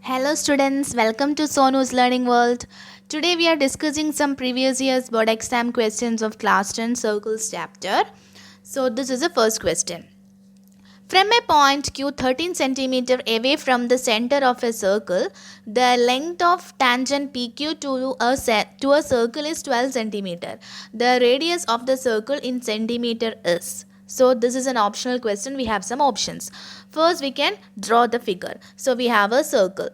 Hello students, welcome to Sonu's Learning World. Today we are discussing some previous year's board exam questions of class 10 circles chapter. So this is the first question. From a point Q 13 centimeter away from the center of a circle, the length of tangent PQ to a circle is 12 centimeter. The radius of the circle in centimeter is. So this is an optional question. We have some options. First we can draw the figure. So we have a circle.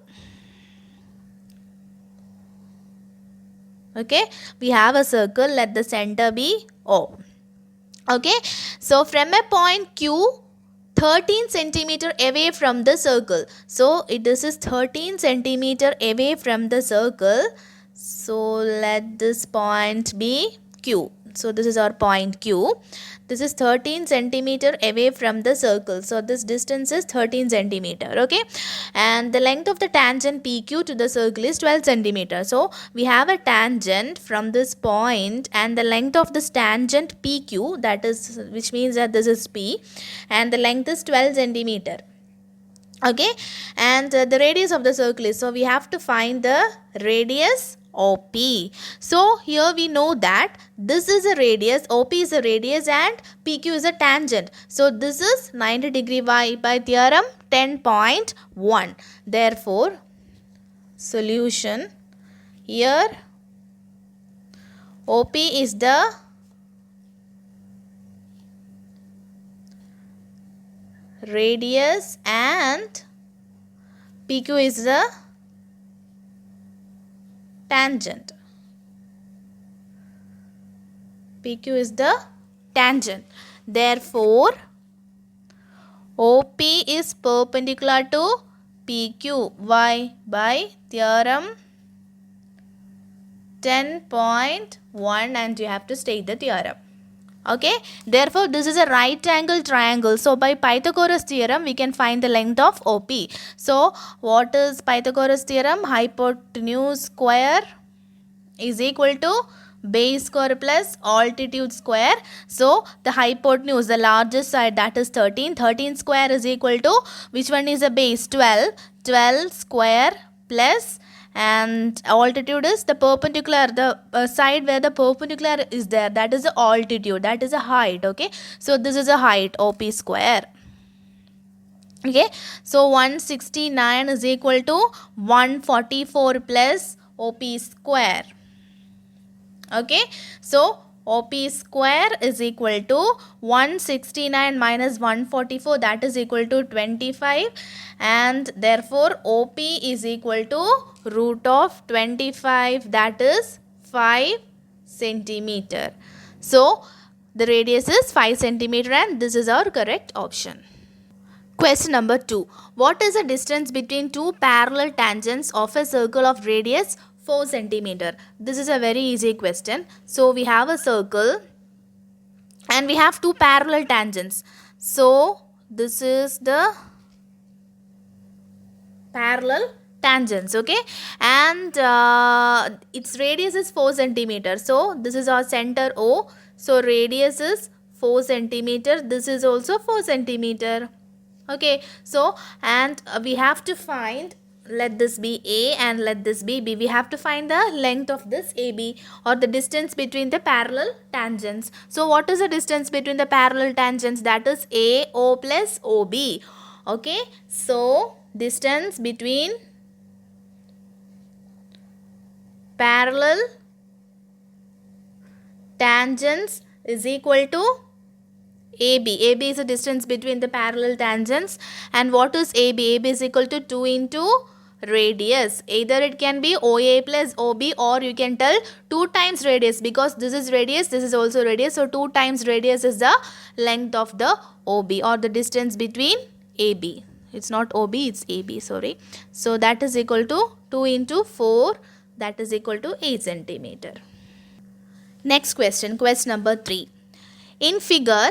Okay, we have a circle. Let the center be O. Okay, so from a point Q 13 centimeter away from the circle. So this is 13 centimeter away from the circle. So let this point be Q. So this is our point Q. This is 13 centimeter away from the circle. So this distance is 13 centimeter. Okay. And the length of the tangent PQ to the circle is 12 centimeter. So we have a tangent from this point and the length of this tangent PQ, that is, which means that this is P, and the length is 12 centimeter. Okay. And the radius of the circle is, so we have to find the radius OP. So here we know that this is a radius, OP is a radius and PQ is a tangent. So this is 90 degree by theorem 10.1. Therefore, solution here OP is the radius and PQ is the tangent. PQ is the tangent. Therefore, OP is perpendicular to PQ. Why? By theorem 10.1, and you have to state the theorem. Okay, therefore this is a right angle triangle. So by Pythagoras theorem we can find the length of OP. So what is Pythagoras theorem? Hypotenuse square is equal to base square plus altitude square. So the hypotenuse, the largest side, that is 13. 13 square is equal to, which one is a base? 12. 12 square plus, and altitude is the perpendicular, the side where the perpendicular is there, that is the altitude, that is a height. Okay, so this is a height, OP square. Okay, so 169 is equal to 144 plus OP square. Okay, so OP square is equal to 169 minus 144, that is equal to 25, and therefore OP is equal to root of 25, that is 5 centimeter. So the radius is 5 centimeter and this is our correct option. Question number 2. What is the distance between two parallel tangents of a circle of radius 4 centimeter? This is a very easy question. So we have a circle and we have two parallel tangents. So this is the parallel tangents. Okay, and its radius is 4 centimeter. So this is our center O. So radius is 4 centimeter. This is also 4 centimeter. Okay, so and we have to find, let this be A and let this be B. We have to find the length of this AB, or the distance between the parallel tangents. So what is the distance between the parallel tangents? That is AO plus OB. Okay, so distance between parallel tangents is equal to AB. AB is the distance between the parallel tangents. And what is AB? AB is equal to 2 into radius. Either it can be OA plus OB, or you can tell 2 times radius, because this is radius, this is also radius. So 2 times radius is the length of the OB, or the distance between AB. It's not OB, it's AB, sorry. So that is equal to 2 into 4, that is equal to 8 centimeter. Next question, question number 3. In figure,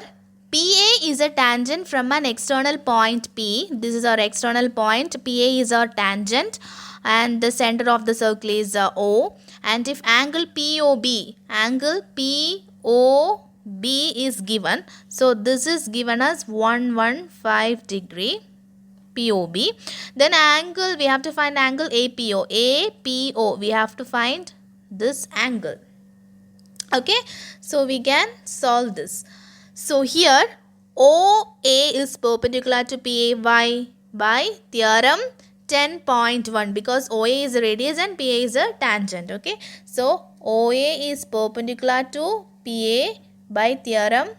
PA is a tangent from an external point P. This is our external point. PA is our tangent and the center of the circle is O. And if angle POB is given, so this is given as 115 degree. POB. Then angle, we have to find angle APO. APO, we have to find this angle. Okay, so we can solve this. So here OA is perpendicular to PA by theorem 10.1, because OA is a radius and PA is a tangent. Okay, so OA is perpendicular to PA by theorem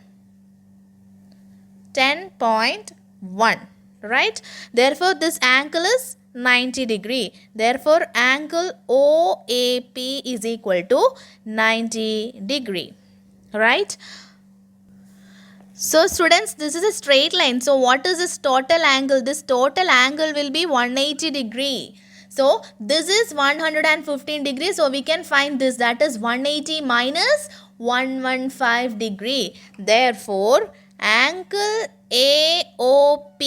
10.1, right? Therefore this angle is 90 degree. Therefore angle OAP is equal to 90 degree, right? So students, this is a straight line. So what is this total angle? This total angle will be 180 degree. So this is 115 degrees. So we can find this, that is 180 minus 115 degree. Therefore angle AOP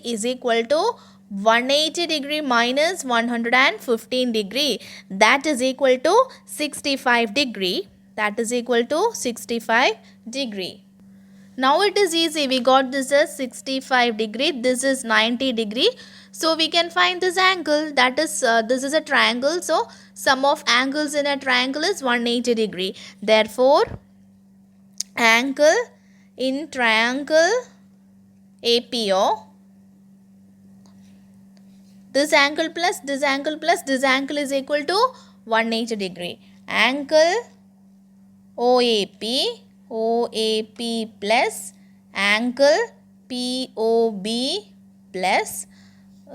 is equal to 180 degree minus 115 degree. That is equal to 65 degree. That is equal to 65 degree. Now it is easy. We got this as 65 degree. This is 90 degree. So we can find this angle. That is, this is a triangle. So sum of angles in a triangle is 180 degree. Therefore, angle in triangle APO, this angle plus this angle plus this angle is equal to 180 degree. Angle OAP plus angle POB plus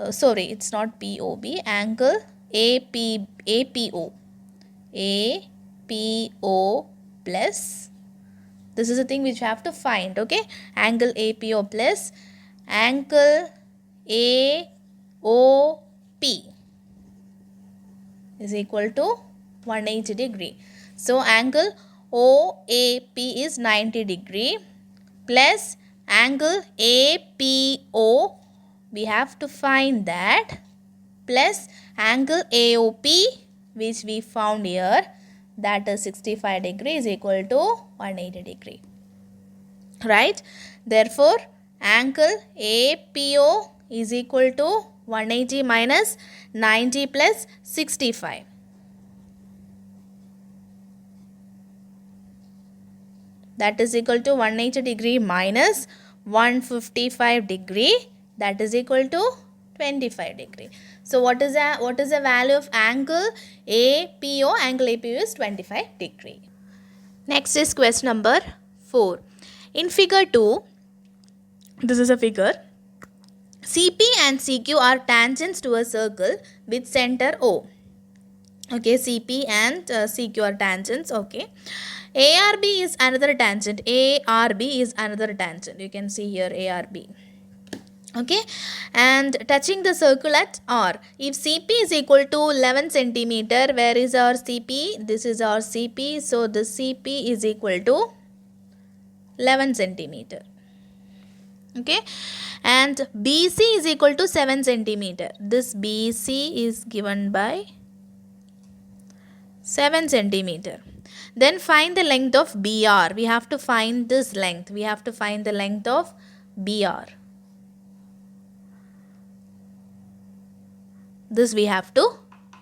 sorry, it's not POB, angle APO plus, this is the thing which you have to find. Okay, angle APO plus angle AOP is equal to 180 degree. So angle OAP is 90 degree plus angle APO, we have to find that, plus angle AOP which we found here, that is 65 degree, is equal to 180 degree, right? Therefore angle APO is equal to 180 minus 90 plus 65. That is equal to 180 degree minus 155 degree, that is equal to 25 degree. So what is the value of angle APO? Angle APO is 25 degree. Next is question number 4. In figure 2, this is a figure. CP and CQ are tangents to a circle with center O. Okay, CP and CQ are tangents. Okay. ARB is another tangent. ARB is another tangent. You can see here ARB. Okay, and touching the circle at R. If CP is equal to 11 centimeter, where is our CP? This is our CP. So the CP is equal to 11 centimeter. Okay, and BC is equal to 7 centimeter. This BC is given by 7 centimeter. Then find the length of BR. We have to find this length. We have to find the length of BR. This we have to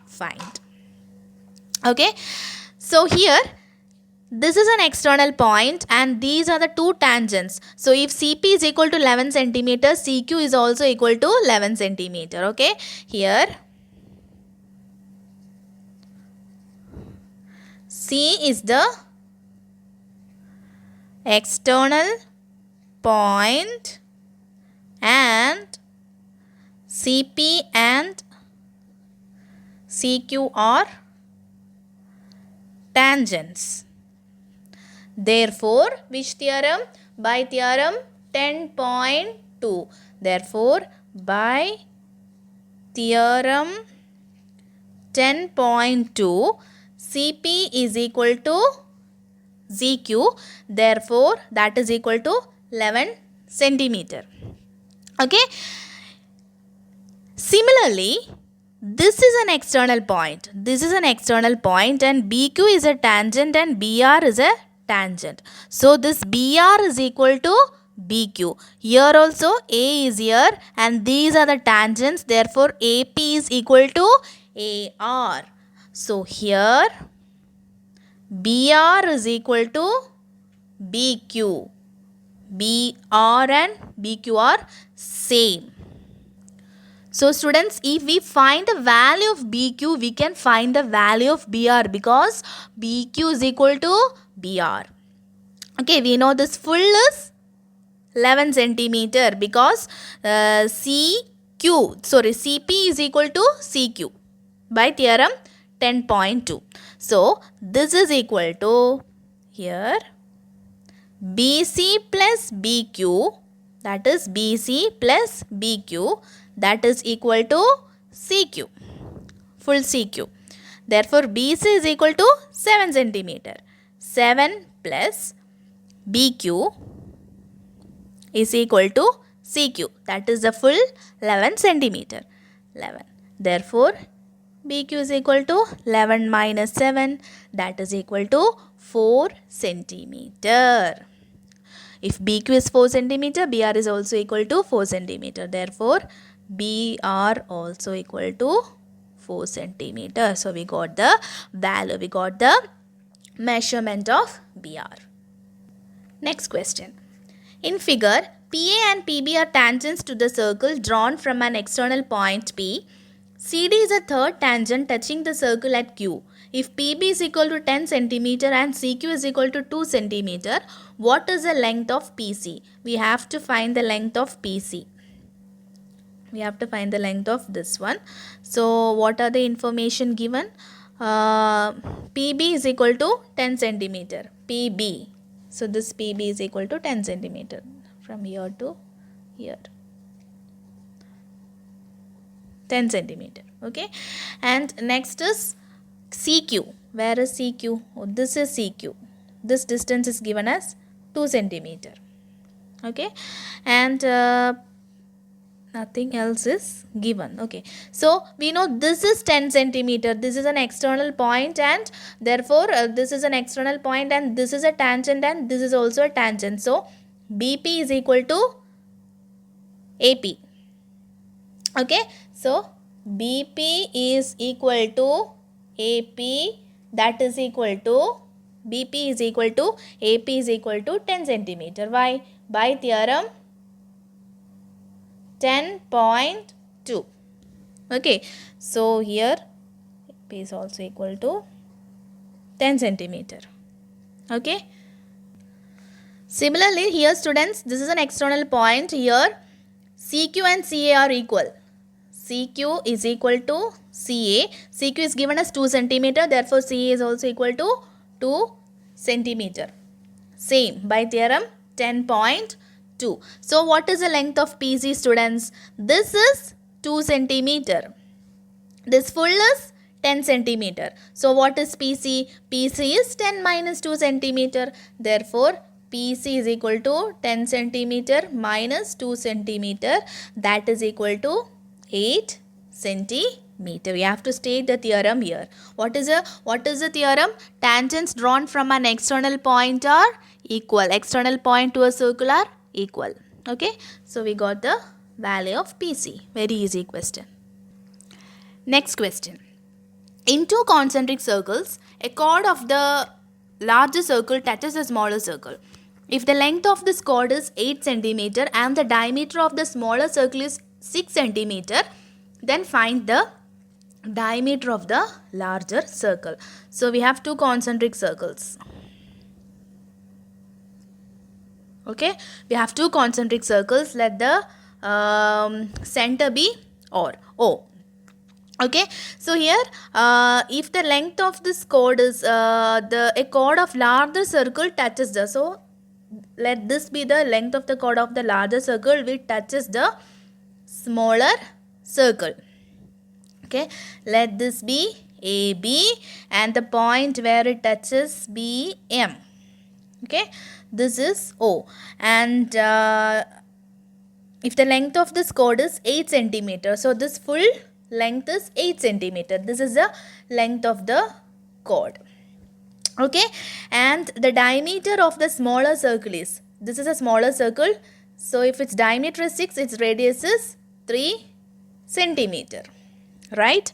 find. Okay. So here, this is an external point and these are the two tangents. So if CP is equal to 11 centimeter, CQ is also equal to 11 centimeter. Okay. Here, C is the external point and CP and CQ are tangents. Therefore, which theorem? By theorem 10.2. Therefore, by theorem 10.2, CP is equal to ZQ. Therefore, that is equal to 11 centimeter. Okay. Similarly, this is an external point. This is an external point and BQ is a tangent and BR is a tangent. So this BR is equal to BQ. Here also A is here and these are the tangents. Therefore, AP is equal to AR. So, here BR is equal to BQ. BR and BQ are same. So students, if we find the value of BQ, we can find the value of BR because BQ is equal to BR. Okay, we know this full is 11 centimeter because CP is equal to CQ by theorem 10.2. So this is equal to here BC plus BQ, that is BC plus BQ, that is equal to CQ, full CQ. Therefore BC is equal to 7 centimeter. 7 plus BQ is equal to CQ, that is the full 11 centimeter. 11. Therefore BQ is equal to 11 minus 7, that is equal to 4 centimeter. If BQ is 4 centimeter, BR is also equal to 4 centimeter. Therefore, BR also equal to 4 centimeter. So, we got the value, we got the measurement of BR. Next question. In figure, PA and PB are tangents to the circle drawn from an external point P. CD is a third tangent touching the circle at Q. If PB is equal to 10 cm and CQ is equal to 2 cm, what is the length of PC? We have to find the length of PC. We have to find the length of this one. So, what are the information given? PB is equal to 10 cm. PB. So, this PB is equal to 10 cm from here to here. 10 centimeter. Okay. And next is CQ. Where is CQ? Oh, this is CQ. This distance is given as 2 centimeter. Okay. And nothing else is given. Okay. So, we know this is 10 centimeter. This is an external point and therefore, this is an external point and this is a tangent and this is also a tangent. So, BP is equal to AP. Okay. So, BP is equal to AP, that is equal to BP is equal to AP is equal to 10 centimeter. Why? By theorem 10.2. Okay. So, here AP is also equal to 10 centimeter. Okay. Similarly, here students, this is an external point. Here CQ and CA are equal. CQ is equal to CA. CQ is given as 2 cm. Therefore, CA is also equal to 2 cm. Same by theorem 10.2. So, what is the length of PC students? This is 2 cm. This full is 10 cm. So, what is PC? PC is 10 minus 2 cm. Therefore, PC is equal to 10 centimeter minus 2 centimeter, that is equal to 8 centimeter. We have to state the theorem here. What is the theorem? Tangents drawn from an external point are equal. External point to a circle are equal. Okay. So, we got the value of PC. Very easy question. Next question. In two concentric circles, a chord of the larger circle touches the smaller circle. If the length of this chord is 8 cm and the diameter of the smaller circle is 6 cm, then find the diameter of the larger circle. So, we have two concentric circles. Okay, we have two concentric circles. Let the center be O. Okay, so here if the length of this chord is a chord of larger circle touches the, so let this be the length of the chord of the larger circle which touches the smaller circle. Okay, let this be AB and the point where it touches be M. Okay, this is O and if the length of this chord is 8 cm, so this full length is 8 cm. This is the length of the chord. Okay, and the diameter of the smaller circle is, this is a smaller circle. So if its diameter is 6, its radius is 3 centimeter, right?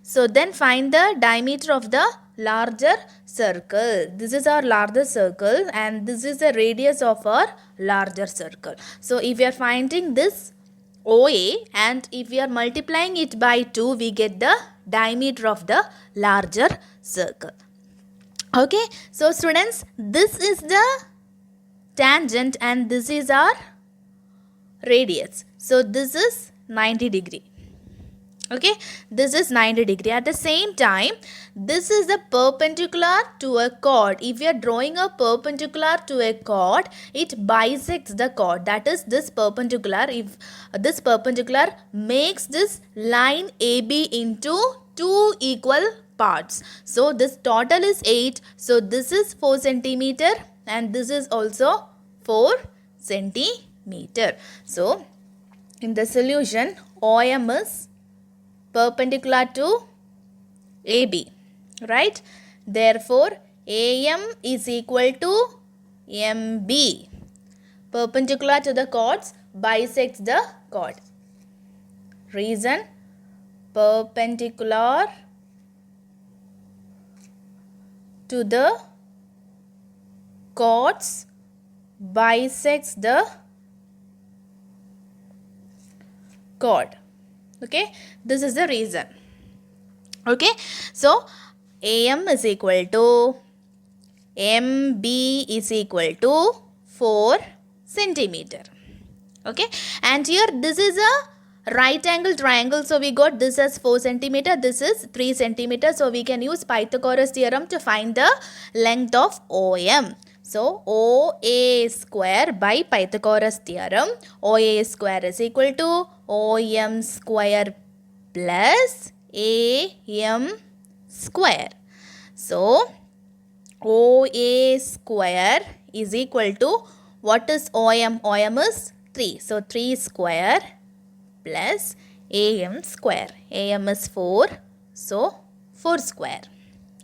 So then find the diameter of the larger circle. This is our larger circle and this is the radius of our larger circle. So if we are finding this OA and if we are multiplying it by 2, we get the diameter of the larger circle. Okay, so students, this is the tangent and this is our radius. So this is 90 degree. Okay, this is 90 degree. At the same time, this is the perpendicular to a chord. If you are drawing a perpendicular to a chord, it bisects the chord. That is this perpendicular. If this perpendicular makes this line AB into 2 equal parts. So this total is 8. So this is 4 centimeter and this is also 4 centimeter. So in the solution, OM is perpendicular to AB, right? Therefore, AM is equal to MB. Perpendicular to the chords bisects the chord. Reason: perpendicular to the chords bisects the chord. Okay, this is the reason. Okay, so AM is equal to MB is equal to 4 centimeter. Okay, and here this is a right angle triangle. So we got this as 4 centimeter, this is 3 centimeter. So we can use Pythagoras theorem to find the length of OM. So OA square by Pythagoras theorem, OA square is equal to OM square plus AM square. So OA square is equal to, what is OM? OM is 3. So 3 square plus AM square. AM is 4. So 4 square.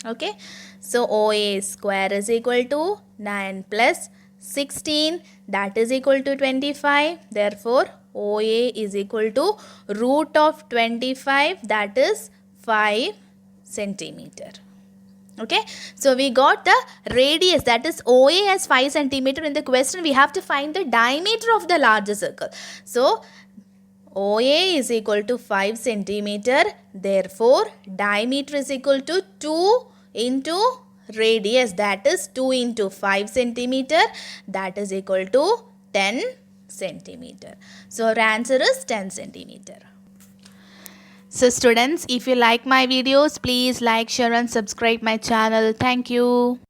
Okay. So OA square is equal to 9 plus 16, that is equal to 25. Therefore, OA is equal to root of 25, that is 5 centimeter. Okay, so we got the radius, that is OA as 5 centimeter. In the question, we have to find the diameter of the larger circle. So OA is equal to 5 centimeter. Therefore, diameter is equal to 2 into radius, that is 2 into 5 centimeter, that is equal to 10 centimeter. So our answer is 10 centimeter. So students, if you like my videos, please like, share and subscribe my channel. Thank you.